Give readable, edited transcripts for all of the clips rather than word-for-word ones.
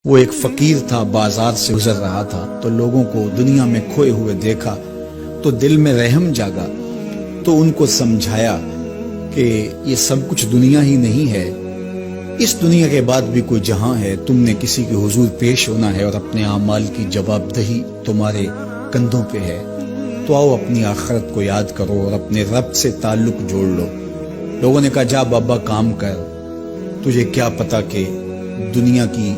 وہ ایک فقیر تھا، بازار سے گزر رہا تھا تو لوگوں کو دنیا میں کھوئے ہوئے دیکھا تو دل میں رحم جاگا، تو ان کو سمجھایا کہ یہ سب کچھ دنیا ہی نہیں ہے، اس دنیا کے بعد بھی کوئی جہاں ہے، تم نے کسی کے حضور پیش ہونا ہے اور اپنے اعمال کی جواب دہی تمہارے کندھوں پہ ہے، تو آؤ اپنی آخرت کو یاد کرو اور اپنے رب سے تعلق جوڑ لو۔ لوگوں نے کہا جا بابا کام کر، تجھے کیا پتا کہ دنیا کی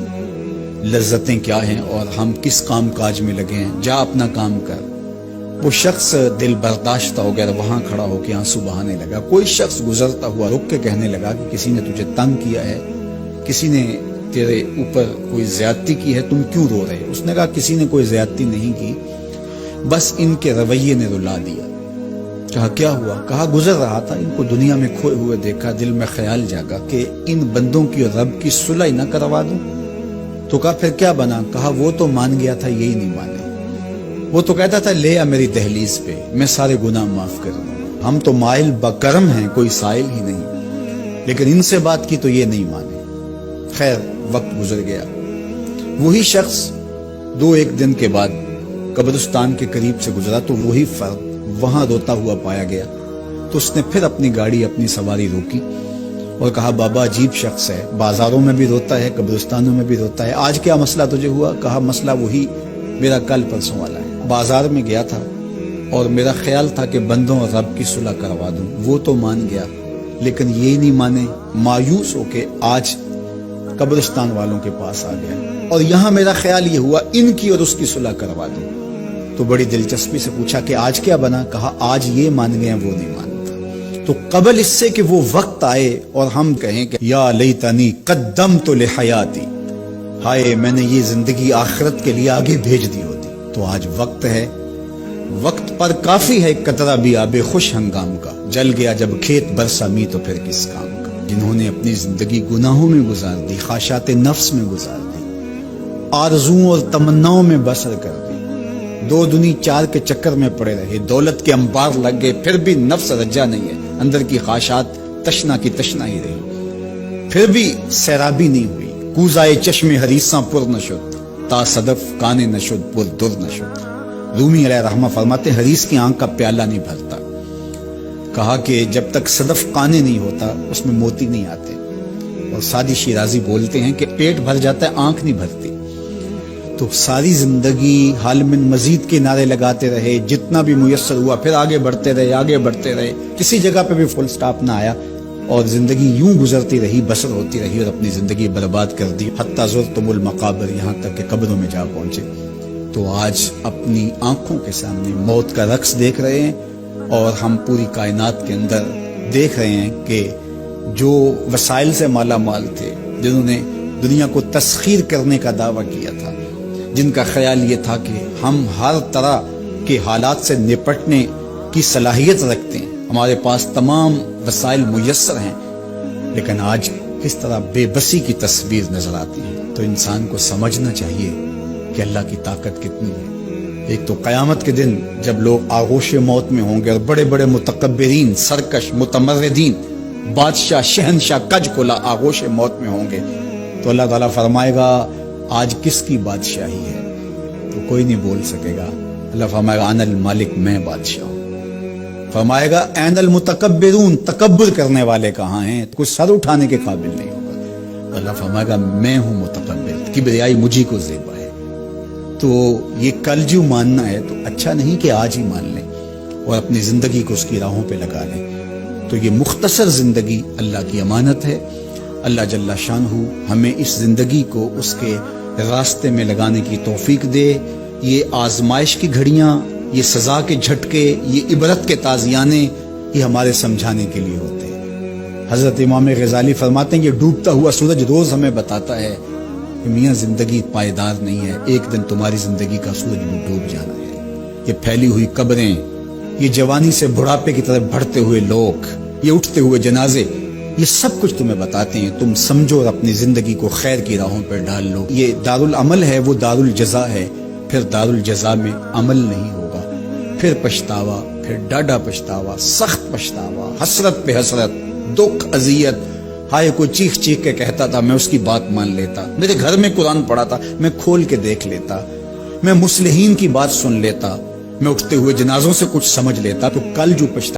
لذتیں کیا ہیں اور ہم کس کام کاج میں لگے ہیں، جا اپنا کام کر۔ وہ شخص دل برداشتہ ہو گیا، وہاں کھڑا ہو کے آنسو بہانے لگا۔ کوئی شخص گزرتا ہوا رک کے کہنے لگا کہ کسی نے تجھے تنگ کیا ہے، کسی نے تیرے اوپر کوئی زیادتی کی ہے، تم کیوں رو رہے؟ اس نے کہا کسی نے کوئی زیادتی نہیں کی، بس ان کے رویے نے رلا دیا۔ کہا کیا ہوا؟ کہا گزر رہا تھا، ان کو دنیا میں کھوئے ہوئے دیکھا، دل میں خیال جاگا کہ ان بندوں کی اور رب کی صلح نہ کروا دوں۔ تو کہا پھر کیا بنا؟ کہا وہ تو مان گیا تھا، یہی نہیں مانے۔ وہ تو کہتا تھا لے آ میری دہلیز پہ، میں سارے گناہ معاف کر دوں، ہم تو مائل بکرم ہیں، کوئی سائل ہی نہیں، لیکن ان سے بات کی تو یہ نہیں مانے۔ خیر وقت گزر گیا، وہی شخص دو ایک دن کے بعد قبرستان کے قریب سے گزرا تو وہی فرد وہاں روتا ہوا پایا گیا۔ تو اس نے پھر اپنی گاڑی، اپنی سواری روکی اور کہا بابا عجیب شخص ہے، بازاروں میں بھی روتا ہے، قبرستانوں میں بھی روتا ہے، آج کیا مسئلہ تجھے ہوا؟ کہا مسئلہ وہی میرا کل پرسوں والا ہے، بازار میں گیا تھا اور میرا خیال تھا کہ بندوں اور رب کی صلح کروا دوں، وہ تو مان گیا لیکن یہ نہیں مانے، مایوس ہو کے آج قبرستان والوں کے پاس آ گیا اور یہاں میرا خیال یہ ہوا ان کی اور اس کی صلح کروا دوں۔ تو بڑی دلچسپی سے پوچھا کہ آج کیا بنا؟ کہا آج یہ مان گئے وہ نہیں مانتا۔ تو قبل اس سے کہ وہ وقت آئے اور ہم کہیں کہ یا لیتنی قدمت لحیاتی، ہائے میں نے یہ زندگی آخرت کے لیے آگے بھیج دی ہوتی، تو آج وقت ہے، وقت پر کافی ہے قطرہ بھی آب خوش ہنگام کا، جل گیا جب کھیت برسا می تو پھر کس کام کا۔ جنہوں نے اپنی زندگی گناہوں میں گزار دی، خواہشات نفس میں گزار دی، آرزوؤں اور تمناؤں میں بسر کر دی، دو دنی چار کے چکر میں پڑے رہے، دولت کے انبار لگ گئے، پھر بھی نفس رجا نہیں ہے، اندر کی خواہشات تشنا کی تشنا ہی رہی، پھر بھی سیرابی نہیں ہوئی، کوزائے چشم حریصاں پر نشد، تا صدف کانے نشد پر در نشد۔ رومی علیہ رحمہ فرماتے حریص کی آنکھ کا پیالہ نہیں بھرتا، کہا کہ جب تک صدف کانے نہیں ہوتا اس میں موتی نہیں آتے، اور سادی شیرازی بولتے ہیں کہ پیٹ بھر جاتا ہے آنکھ نہیں بھرتی۔ تو ساری زندگی حال من مزید کے نعرے لگاتے رہے، جتنا بھی میسر ہوا پھر آگے بڑھتے رہے، آگے بڑھتے رہے، کسی جگہ پہ بھی فل سٹاپ نہ آیا اور زندگی یوں گزرتی رہی، بسر ہوتی رہی اور اپنی زندگی برباد کر دی، حتی زرتم المقابر، یہاں تک کہ قبروں میں جا پہنچے۔ تو آج اپنی آنکھوں کے سامنے موت کا رقص دیکھ رہے ہیں اور ہم پوری کائنات کے اندر دیکھ رہے ہیں کہ جو وسائل سے مالا مال تھے، جنہوں نے دنیا کو تسخیر کرنے کا دعویٰ کیا تھا، جن کا خیال یہ تھا کہ ہم ہر طرح کے حالات سے نپٹنے کی صلاحیت رکھتے ہیں، ہمارے پاس تمام وسائل میسر ہیں، لیکن آج کس طرح بے بسی کی تصویر نظر آتی ہے۔ تو انسان کو سمجھنا چاہیے کہ اللہ کی طاقت کتنی ہے۔ ایک تو قیامت کے دن جب لوگ آغوش موت میں ہوں گے اور بڑے بڑے متکبرین، سرکش، متمردین، بادشاہ، شہنشاہ، کج کلا آغوش موت میں ہوں گے، تو اللہ تعالیٰ فرمائے گا آج کس کی بادشاہی ہے؟ تو کوئی نہیں بول سکے گا۔ اللہ فرمائے گا انا المالک، میں بادشاہ ہوں۔ فرمائے گا این المتکبرون، تکبر کرنے والے کہاں ہیں؟ کوئی سر اٹھانے کے قابل نہیں ہوگا۔ اللہ فرمائے گا میں ہوں متکبر، کبریائی مجھی کو زیبا ہے۔ تو یہ کل جو ماننا ہے تو اچھا نہیں کہ آج ہی مان لیں اور اپنی زندگی کو اس کی راہوں پہ لگا لیں۔ تو یہ مختصر زندگی اللہ کی امانت ہے، اللہ جل شانہ ہمیں اس زندگی کو اس کے راستے میں لگانے کی توفیق دے۔ یہ آزمائش کی گھڑیاں، یہ سزا کے جھٹکے، یہ عبرت کے تازیانے، یہ ہمارے سمجھانے کے لیے ہوتے ہیں۔ حضرت امام غزالی فرماتے ہیں یہ ڈوبتا ہوا سورج روز ہمیں بتاتا ہے کہ میاں زندگی پائیدار نہیں ہے، ایک دن تمہاری زندگی کا سورج بھی ڈوب جانا ہے۔ یہ پھیلی ہوئی قبریں، یہ جوانی سے بڑھاپے کی طرف بڑھتے ہوئے لوگ، یہ اٹھتے ہوئے جنازے، یہ سب کچھ تمہیں بتاتے ہیں، تم سمجھو اور اپنی زندگی کو خیر کی راہوں پر ڈال لو۔ یہ دارالعمل ہے، وہ دارالجزا ہے، پھر دارالجزا میں عمل نہیں ہوگا، پھر پچھتاوا، پھر ڈاڈا پچھتاوا، سخت پچھتاوا، حسرت پہ حسرت، دکھ، اذیت، ہائے کوئی چیخ چیخ کے کہتا تھا میں اس کی بات مان لیتا، میرے گھر میں قرآن پڑھا تھا میں کھول کے دیکھ لیتا، میں مصلحین کی بات سن لیتا، میں اٹھتے ہوئے جنازوں سے کچھ سمجھ لیتا، تو کل جو پچھتا